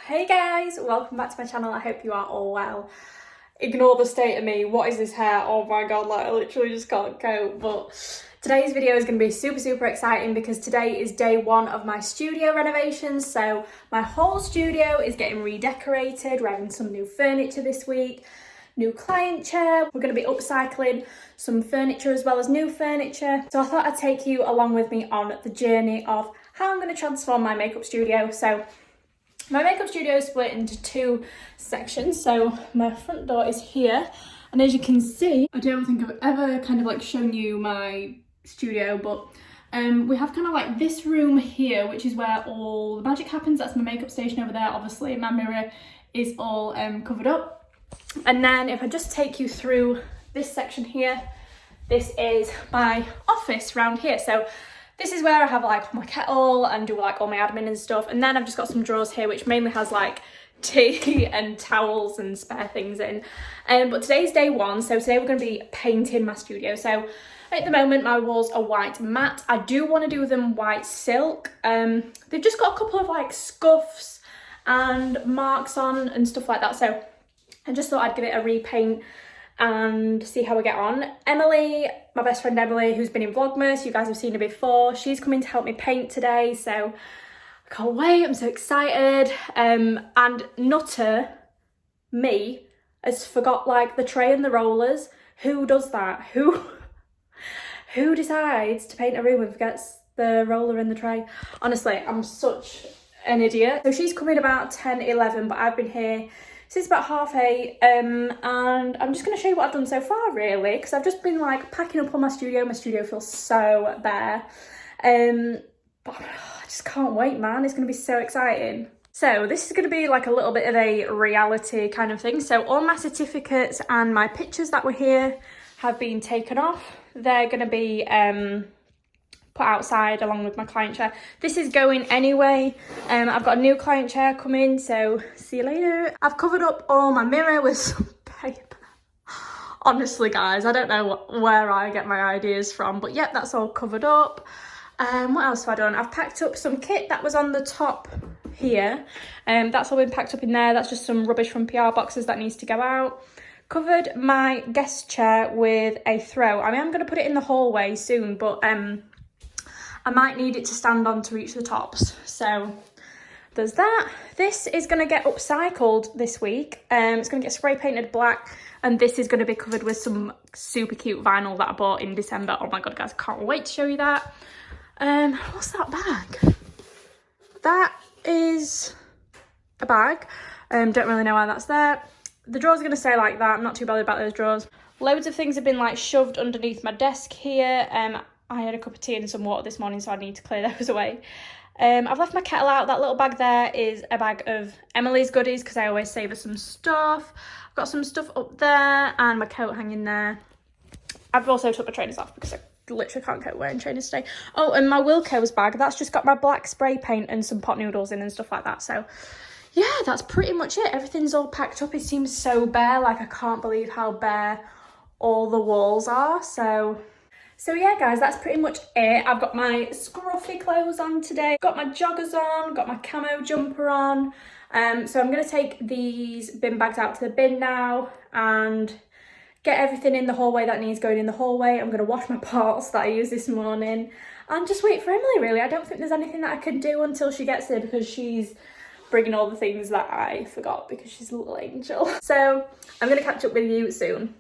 Hey guys, welcome back to my channel. I hope you are all well. Ignore the state of me. What is this hair? Oh my god, like I literally just can't cope. But today's video is going to be super exciting because today is day one of my studio renovations. So my whole studio is getting redecorated. We're having some new furniture this week, new client chair. We're going to be upcycling some furniture as well as new furniture. So I thought I'd take you along with me on the journey of how I'm going to transform my makeup studio. So my makeup studio is split into two sections. So my front door is here, and as you can see, I don't think I've ever kind of like shown you my studio, but we have kind of like this room here, which is where all the magic happens. That's my makeup station over there. Obviously my mirror is all covered up. And then if I just take you through this section here, this is my office round here. So this is where I have like my kettle and do like all my admin and stuff. And then I've just got some drawers here, which mainly has like tea and towels and spare things in. But today's day one, so today we're going to be painting my studio. So at the moment my walls are white matte. I do want to do them white silk. They've just got a couple of like scuffs and marks on and stuff like that. So I just thought I'd give it a repaint and see how we get on. Emily, my best friend Emily, who's been in Vlogmas, you guys have seen her before, she's coming to help me paint today, so I can't wait, I'm so excited. And Nutter, me, has forgot like the tray and the rollers. Who does that? Who decides to paint a room and forgets the roller and the tray? Honestly, I'm such an idiot. So she's coming about 10-11, but I've been here since about 7:30, and I'm just going to show you what I've done so far, really, because I've just been like packing up on my studio. My studio feels so bare, but I just can't wait, man. It's going to be so exciting. So this is going to be like a little bit of a reality kind of thing. So all my certificates and my pictures that were here have been taken off. They're going to be put outside along with my client chair. This is going anyway. I've got a new client chair coming, so see you later. I've covered up all my mirror with some paper. Honestly guys, I don't know where I get my ideas from, but yep, that's all covered up. What else have I done? I've packed up some kit that was on the top here. That's all been packed up in there. That's just some rubbish from PR boxes that needs to go out. Covered my guest chair with a throw. I mean, I'm going to put it in the hallway soon, but I might need it to stand on to reach the tops. So there's that. This is going to get upcycled this week. It's going to get spray painted black, and this is going to be covered with some super cute vinyl that I bought in December. Oh my god guys, I can't wait to show you that. What's that bag? That is a bag. Don't really know why that's there. The drawers are going to stay like that. I'm not too bothered about those drawers. Loads of things have been like shoved underneath my desk here. I had a cup of tea and some water this morning, so I need to clear those away. I've left my kettle out. That little bag there is a bag of Emily's goodies because I always save her some stuff. I've got some stuff up there and my coat hanging there. I've also took my trainers off because I literally can't cope wearing trainers today. Oh, and my Wilko's bag, that's just got my black spray paint and some pot noodles in and stuff like that. So yeah, that's pretty much it. Everything's all packed up. It seems so bare. Like I can't believe how bare all the walls are. So yeah guys, that's pretty much it. I've got my scruffy clothes on today, got my joggers on, got my camo jumper on. So I'm going to take these bin bags out to the bin now and get everything in the hallway that needs going in the hallway. I'm going to wash my pots that I used this morning and just wait for Emily, really. I don't think there's anything that I can do until she gets here because she's bringing all the things that I forgot because she's a little angel. So I'm going to catch up with you soon.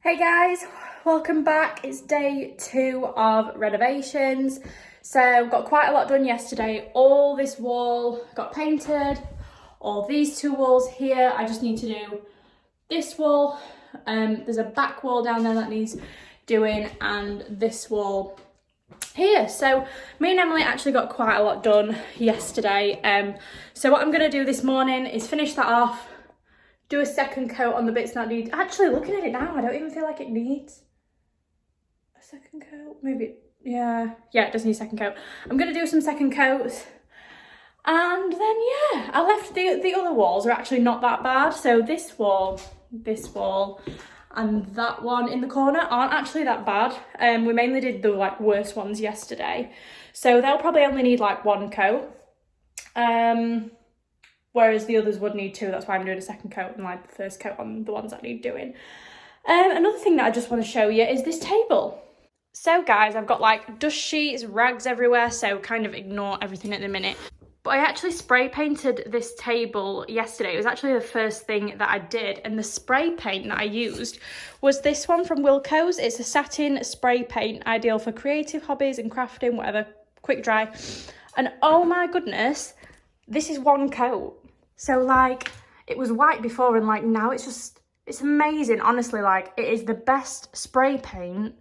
Hey guys, welcome back. It's day 2 of renovations. So got quite a lot done yesterday. All this wall got painted, all these 2 walls here. I just need to do this wall. There's a back wall down there that needs doing, and this wall here. So me and Emily actually got quite a lot done yesterday. So what I'm going to do this morning is finish that off, do a second coat on the bits that need, actually looking at it now, I don't even feel like it needs a second coat. Maybe, yeah, it does need a second coat. I'm going to do some second coats. And then, yeah, I left the other walls are actually not that bad. So this wall, and that one in the corner aren't actually that bad. We mainly did the like worst ones yesterday. So they'll probably only need like one coat. Whereas the others would need two. That's why I'm doing a second coat and like the first coat on the ones that need doing. Another thing that I just want to show you is this table. So guys, I've got like dust sheets, rags everywhere. So kind of ignore everything at the minute. But I actually spray painted this table yesterday. It was actually the first thing that I did. And the spray paint that I used was this one from Wilko's. It's a satin spray paint, ideal for creative hobbies and crafting, whatever, quick dry. And oh my goodness, this is one coat. So like, it was white before and like now it's amazing. Honestly, like it is the best spray paint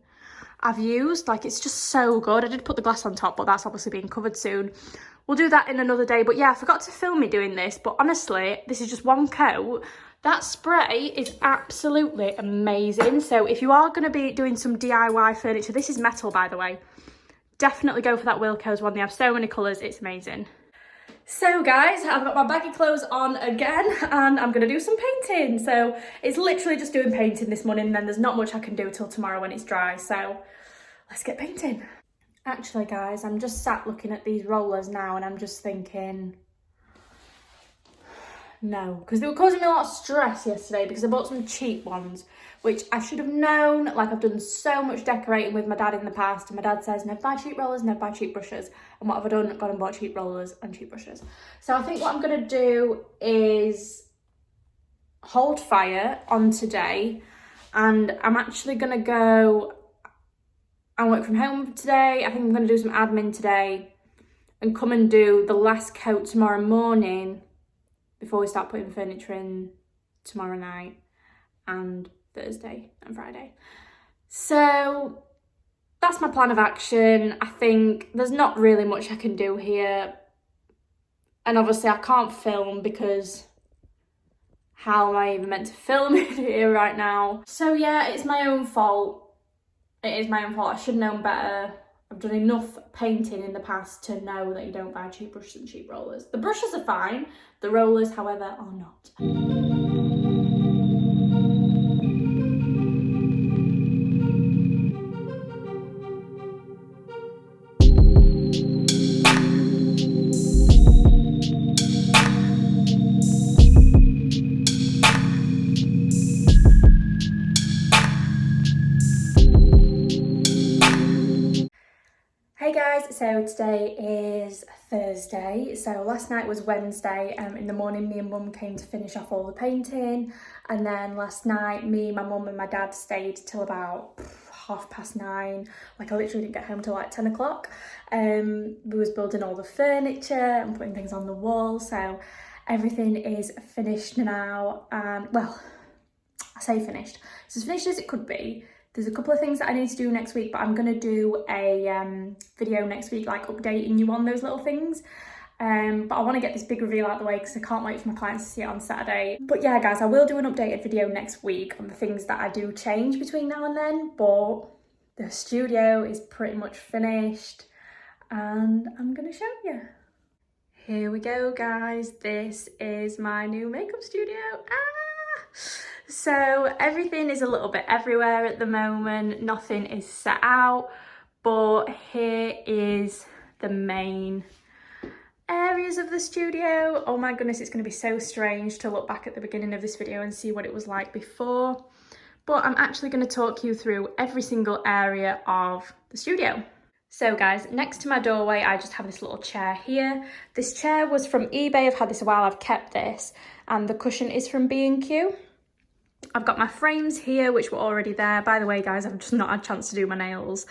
I've used. Like it's just so good. I did put the glass on top, but that's obviously being covered soon. We'll do that in another day. But yeah, I forgot to film me doing this. But honestly, this is just one coat. That spray is absolutely amazing. So if you are going to be doing some DIY furniture, this is metal, by the way. Definitely go for that Wilko's one. They have so many colours. It's amazing. So guys, I've got my baggy clothes on again and I'm going to do some painting. So it's literally just doing painting this morning and then there's not much I can do till tomorrow when it's dry. So let's get painting. Actually guys, I'm just sat looking at these rollers now and I'm just thinking, no, because they were causing me a lot of stress yesterday because I bought some cheap ones, which I should have known. Like I've done so much decorating with my dad in the past and my dad says, never buy cheap rollers, never buy cheap brushes. And what have I done? Gone and bought cheap rollers and cheap brushes. So I think what I'm going to do is hold fire on today and I'm actually going to go and work from home today. I think I'm going to do some admin today and come and do the last coat tomorrow morning before we start putting furniture in tomorrow night and Thursday and Friday. So that's my plan of action. I think there's not really much I can do here. And obviously I can't film because how am I even meant to film it here right now? So yeah, it's my own fault. It is my own fault. I should have known better. I've done enough painting in the past to know that you don't buy cheap brushes and cheap rollers. The brushes are fine. The rollers, however, are not. So today is Thursday, so last night was Wednesday. In the morning me and mum came to finish off all the painting, and then last night me, my mum and my dad stayed till about 9:30. Like I literally didn't get home till like 10 o'clock. We was building all the furniture and putting things on the wall, so everything is finished now. Well, I say finished, it's as finished as it could be. There's a couple of things that I need to do next week, but I'm going to do a video next week, like updating you on those little things. But I want to get this big reveal out of the way because I can't wait for my clients to see it on Saturday. But yeah, guys, I will do an updated video next week on the things that I do change between now and then. But the studio is pretty much finished and I'm going to show you. Here we go, guys. This is my new makeup studio. So everything is a little bit everywhere at the moment. Nothing is set out, but here is the main areas of the studio. Oh my goodness, it's going to be so strange to look back at the beginning of this video and see what it was like before. But I'm actually going to talk you through every single area of the studio. So guys, next to my doorway, I just have this little chair here. This chair was from eBay. I've had this a while. I've kept this, and the cushion is from B&Q. I've got my frames here, which were already there. By the way, guys, I've just not had a chance to do my nails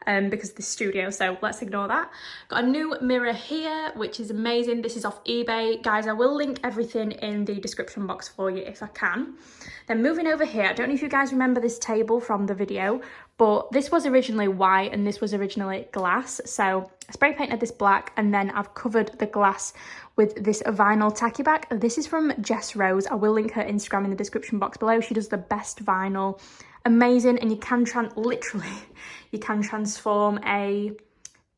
because of the studio, so let's ignore that. Got a new mirror here, which is amazing. This is off eBay. Guys, I will link everything in the description box for you if I can. Then moving over here, I don't know if you guys remember this table from the video, but this was originally white and this was originally glass. So I spray painted this black and then I've covered the glass with this vinyl tacky back. This is from Jess Rose. I will link her Instagram in the description box below. She does the best vinyl. Amazing. And you can literally, you can transform a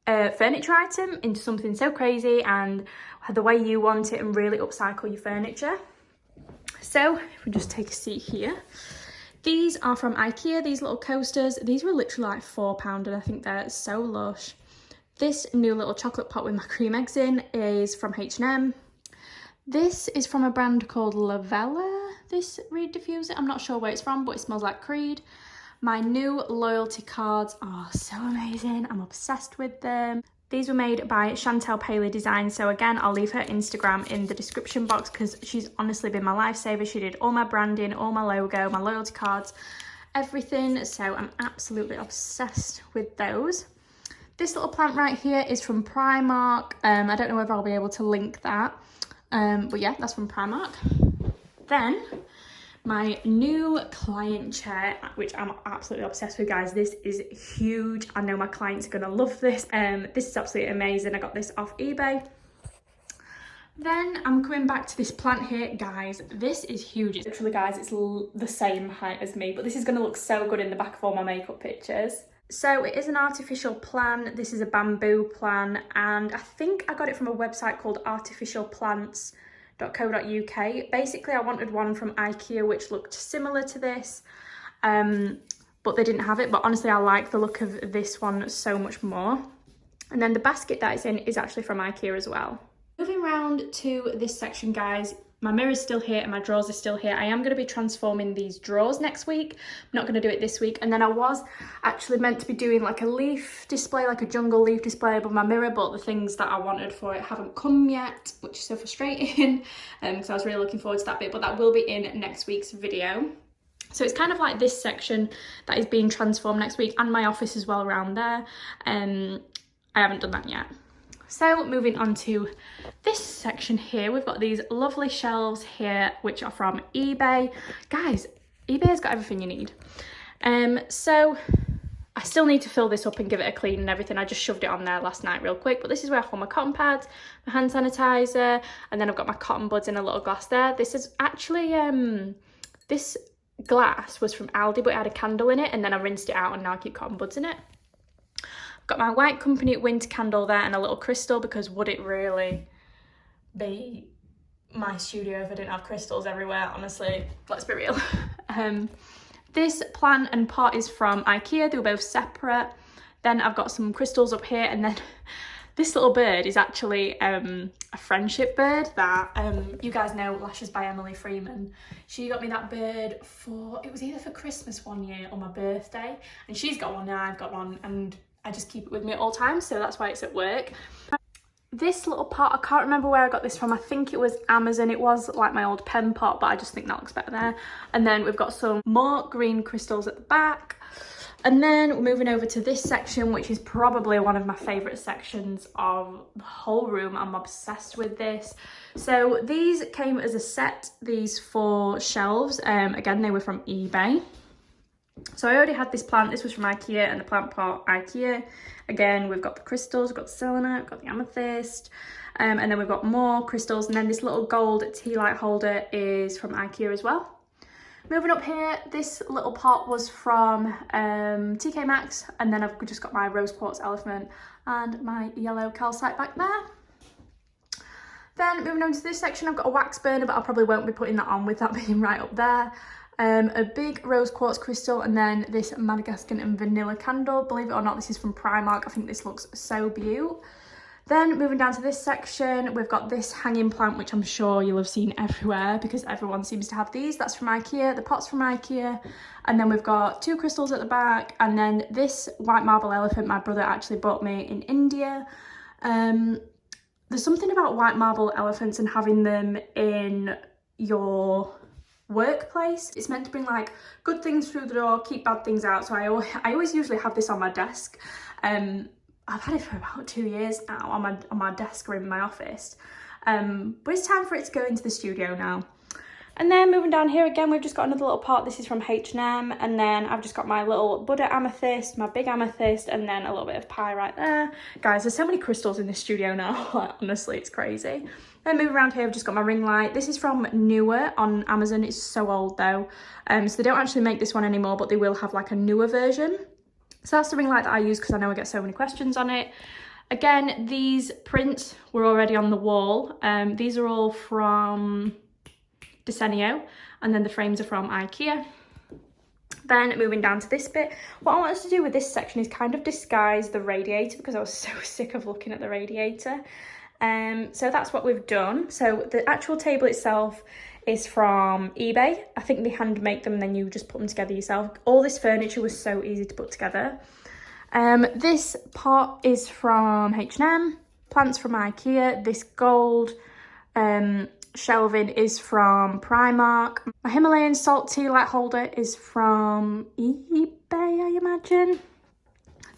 furniture item into something so crazy and the way you want it and really upcycle your furniture. So if we just take a seat here. These are from IKEA, these little coasters. These were literally like £4 and I think they're so lush. This new little chocolate pot with my cream eggs in is from H&M. This is from a brand called Lavella, this reed diffuser. I'm not sure where it's from, but it smells like Creed. My new loyalty cards are so amazing. I'm obsessed with them. These were made by Chantel Paley Design. So again, I'll leave her Instagram in the description box because she's honestly been my lifesaver. She did all my branding, all my logo, my loyalty cards, everything. So I'm absolutely obsessed with those. This little plant right here is from Primark. I don't know whether I'll be able to link that. But yeah, that's from Primark. Then my new client chair, which I'm absolutely obsessed with, guys. This is huge. I know my clients are gonna love this. This is absolutely amazing. I got this off eBay. Then I'm coming back to this plant here, guys. This is huge. It's literally, guys, it's the same height as me, but this is gonna look so good in the back of all my makeup pictures. So it is an artificial plant. This is a bamboo plant, and I think I got it from a website called artificialplants.co.uk. Basically, I wanted one from IKEA which looked similar to this, but they didn't have it. But honestly, I like the look of this one so much more. And then the basket that it's in is actually from IKEA as well. Moving round to this section, guys. My mirror's still here and my drawers are still here. I am going to be transforming these drawers next week. I'm not going to do it this week. And then I was actually meant to be doing like a leaf display, like a jungle leaf display above my mirror, but the things that I wanted for it haven't come yet, which is so frustrating. So I was really looking forward to that bit, but that will be in next week's video. So it's kind of like this section that is being transformed next week, and my office as well around there. I haven't done that yet. So moving on to this section here, we've got these lovely shelves here, which are from eBay. Guys, eBay has got everything you need. So I still need to fill this up and give it a clean and everything. I just shoved it on there last night real quick, but this is where I hold my cotton pads, my hand sanitizer, and then I've got my cotton buds in a little glass there. This is actually, this glass was from Aldi, but it had a candle in it, and then I rinsed it out and now I keep cotton buds in it. Got my White Company winter candle there and a little crystal, because would it really be my studio if I didn't have crystals everywhere? Honestly, let's be real. This plant and pot is from IKEA. They were both separate. Then I've got some crystals up here, and then this little bird is actually a friendship bird that you guys know, Lashes by Emily Freeman. She got me that bird for, it was either for Christmas one year or my birthday, and she's got one and I've got one, and I just keep it with me at all times, so that's why it's at work. This little pot, I can't remember where I got this from. I think it was Amazon. It was like my old pen pot, but I just think that looks better there. And then we've got some more green crystals at the back. And then we're moving over to this section, which is probably one of my favourite sections of the whole room. I'm obsessed with this. So these came as a set, these 4 shelves. Again, they were from eBay. So I already had this plant. This was from IKEA, and the plant pot IKEA. Again, we've got the crystals, we've got the selenite, we've got the amethyst, and then we've got more crystals. And then this little gold tea light holder is from IKEA as well. Moving up here, this little pot was from TK Maxx, and then I've just got my rose quartz elephant and my yellow calcite back there. Then moving on to this section, I've got a wax burner, but I probably won't be putting that on with that being right up there. A big rose quartz crystal, and then this Madagascan and vanilla candle. Believe it or not, this is from Primark. I think this looks so beautiful. Then moving down to this section, we've got this hanging plant, which I'm sure you'll have seen everywhere because everyone seems to have these. That's from IKEA, the pot's from IKEA. And then we've got 2 crystals at the back, and then this white marble elephant my brother actually bought me in India. There's something about white marble elephants and having them in your workplace. It's meant to bring like good things through the door, keep bad things out. So I always usually have this on my desk. I've had it for about 2 years now on my desk or in my office. But it's time for it to go into the studio now. And then moving down here again, we've just got another little pot. This is from H&M. And then I've just got my little Buddha amethyst, my big amethyst, and then a little bit of pyrite there. Guys, there's so many crystals in this studio now. Like, honestly, it's crazy. Then moving around here, I've just got my ring light. This is from Newer on Amazon. It's so old though. So they don't actually make this one anymore, but they will have like a newer version. So that's the ring light that I use because I know I get so many questions on it. Again, these prints were already on the wall. These are all from Desenio, and then the frames are from IKEA. Then moving down to this bit, what I wanted to do with this section is kind of disguise the radiator because I was so sick of looking at the radiator. So that's what we've done. So the actual table itself is from eBay. I think they hand make them and then you just put them together yourself. All this furniture was so easy to put together. This pot is from H&M, plants from IKEA. This gold shelving is from Primark. My Himalayan salt tea light holder is from eBay, I imagine.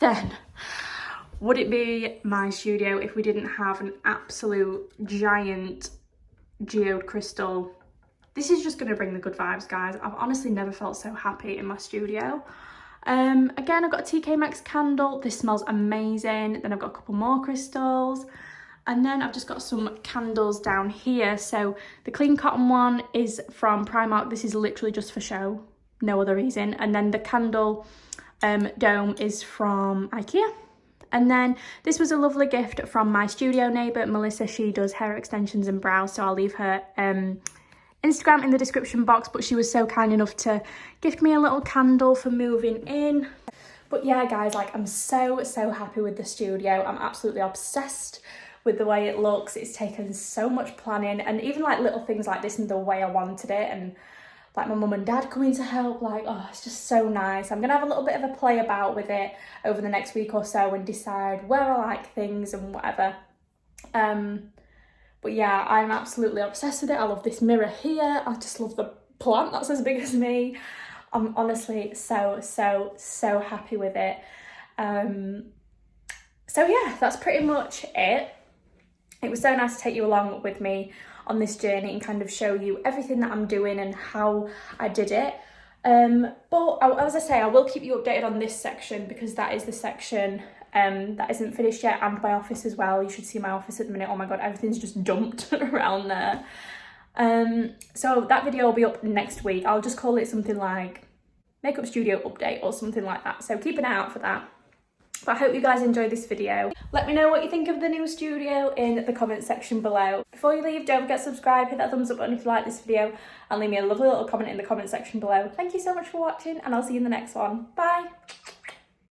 Then, would it be my studio if we didn't have an absolute giant geode crystal? This is just going to bring the good vibes, guys. I've honestly never felt so happy in my studio. Again, I've got a TK Maxx candle. This smells amazing. Then I've got a couple more crystals. And then I've just got some candles down here. So the clean cotton one is from Primark. This is literally just for show, no other reason. And then the candle dome is from IKEA. And then this was a lovely gift from my studio neighbour, Melissa. She does hair extensions and brows, so I'll leave her Instagram in the description box. But she was so kind enough to gift me a little candle for moving in. But yeah, guys, like I'm so happy with the studio. I'm absolutely obsessed with the way it looks. It's taken so much planning, and even like little things like this and the way I wanted it, and like my mum and dad coming to help, like, oh, it's just so nice. I'm gonna have a little bit of a play about with it over the next week or so and decide where I like things and whatever. But yeah, I'm absolutely obsessed with it. I love this mirror here. I just love the plant that's as big as me. I'm honestly so happy with it. So yeah, that's pretty much it. It was so nice to take you along with me on this journey and kind of show you everything that I'm doing and how I did it. But as I say, I will keep you updated on this section because that is the section that isn't finished yet, and my office as well. You should see my office at the minute. Oh my god, everything's just dumped around there. So that video will be up next week. I'll just call it something like makeup studio update or something like that. So keep an eye out for that. But I hope you guys enjoyed this video. Let me know what you think of the new studio in the comment section below. Before you leave, don't forget to subscribe, hit that thumbs up button if you like this video, and leave me a lovely little comment in the comment section below. Thank you so much for watching, and I'll see you in the next one. Bye!